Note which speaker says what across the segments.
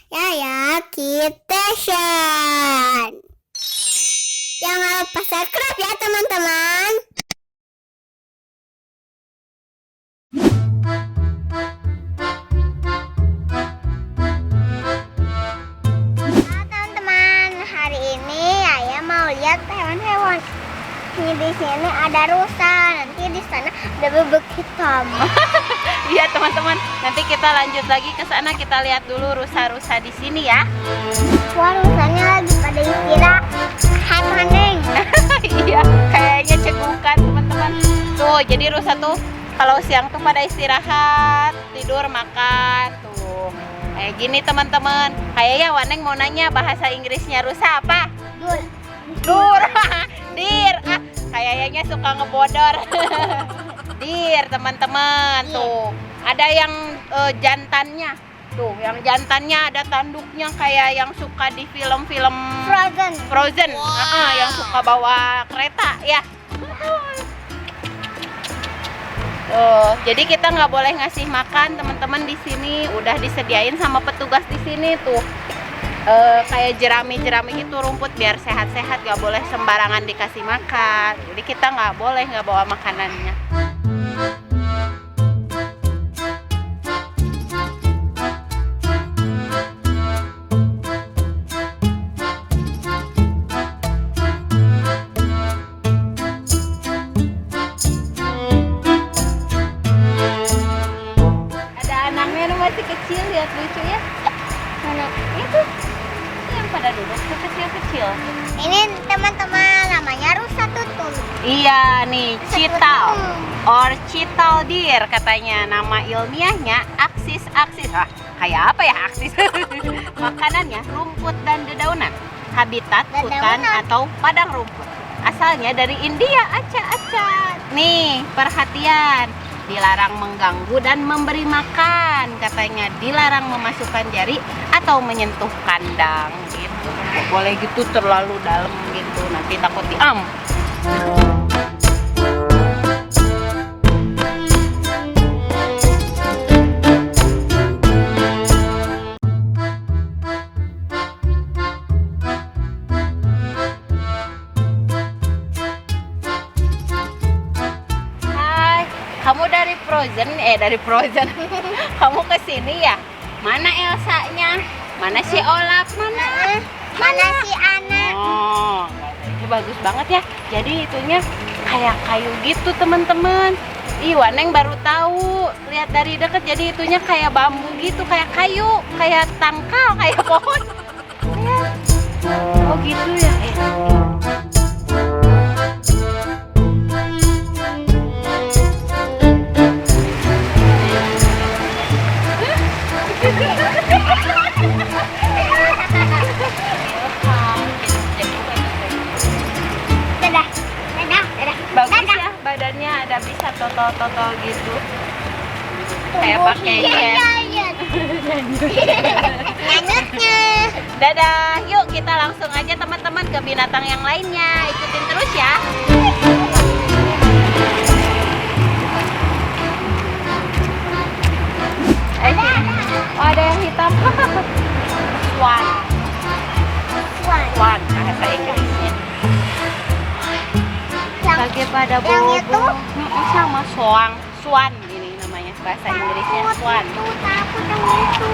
Speaker 1: Yaya Kitchen. Jangan lupa subscribe ya teman-teman. Halo teman-teman, hari ini Yaya mau lihat hewan-hewan. Di sini ada rusa, nanti di sana ada bebek hitam.
Speaker 2: Iya teman-teman, nanti kita lanjut lagi ke sana, kita lihat dulu rusa-rusa di sini ya.
Speaker 1: Wah, rusanya lagi pada istirahat, Neng.
Speaker 2: Iya, kayaknya cegukan teman-teman. Tuh, jadi rusa tuh kalau siang tuh pada istirahat, tidur, makan tuh. Kayak gini teman-teman. Kayaknya Waneng mau nanya bahasa Inggrisnya rusa apa? Dur. Dir. Kayaknya suka ngebodor. Dir teman-teman. Tuh, ada yang jantannya. Tuh, yang jantannya ada tanduknya kayak yang suka di film-film Frozen. Wow. Yang suka bawa kereta ya. Tuh, jadi kita nggak boleh ngasih makan teman-teman di sini. Udah disediain sama petugas di sini tuh. Kayak jerami-jerami gitu, rumput biar sehat-sehat, nggak boleh sembarangan dikasih makan. Jadi kita nggak bawa makanannya. Ada anaknya masih kecil, lihat lucu ya. Mana itu yang pada duduk kecil-kecil.
Speaker 1: Ini teman-teman, namanya rusa tutul.
Speaker 2: Iya nih, chital or chital deer katanya. Nama ilmiahnya aksis. Kayak apa ya aksis? Makanannya rumput dan dedaunan. Habitat hutan atau padang rumput. Asalnya dari India, acak. Nih, perhatian. Dilarang mengganggu dan memberi makan, katanya. Dilarang memasukkan jari atau menyentuh kandang gitu. Nggak boleh gitu terlalu dalam gitu, nanti takut diam. Kamu dari Frozen. Kamu kesini ya? Mana Elsanya? Mana si Olaf?
Speaker 1: Mana si Anna?
Speaker 2: Oh, ini bagus banget ya. Jadi itunya kayak kayu gitu teman-teman. Ih, Waneng baru tahu. Lihat dari dekat, jadi itunya kayak bambu gitu, kayak kayu, kayak tangkal, kayak pohon. Oh gitu ya.
Speaker 1: Dadah.
Speaker 2: Bagus ya, badannya ada bisa totol gitu. Kayak pakai
Speaker 1: Nyanyutnya.
Speaker 2: Dadah, yuk kita langsung aja teman-teman ke binatang yang lainnya. Ikutin terus ya. Oh, ada yang hitam. Swan bahasa Inggrisnya. Lagi pada bobo. Sama swan ini namanya bahasa Inggrisnya swan.
Speaker 1: Takut yang itu.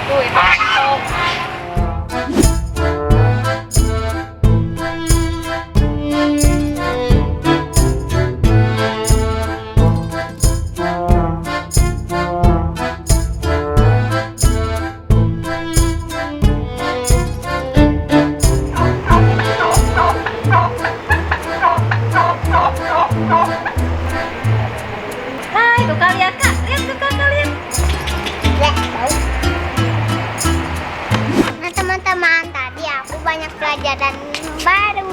Speaker 2: Tuh itu hantu. Hai, tuh kak, lihat kak, lihat tuh kak, lihat.
Speaker 1: Nah teman-teman, tadi aku banyak pelajaran baru.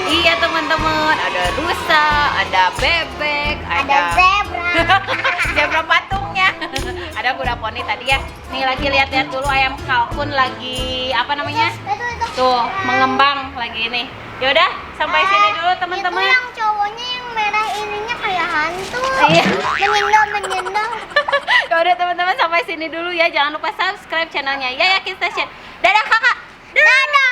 Speaker 2: Iya teman-teman, ada rusa, ada bebek,
Speaker 1: Ada zebra.
Speaker 2: zebra patungnya. Ada kuda poni tadi ya. Nih lagi lihat-lihat dulu ayam kalkun lagi apa namanya?
Speaker 1: Itu.
Speaker 2: Tuh, mengembang lagi nih. Yaudah, sampai sini dulu teman-teman.
Speaker 1: Itu yang cowoknya yang merah ininya kayak hantu.
Speaker 2: Iya.
Speaker 1: Menyendah.
Speaker 2: udah teman-teman, sampai sini dulu ya. Jangan lupa subscribe channelnya Yaya Kids Station. Dadah kakak.
Speaker 1: Dadah.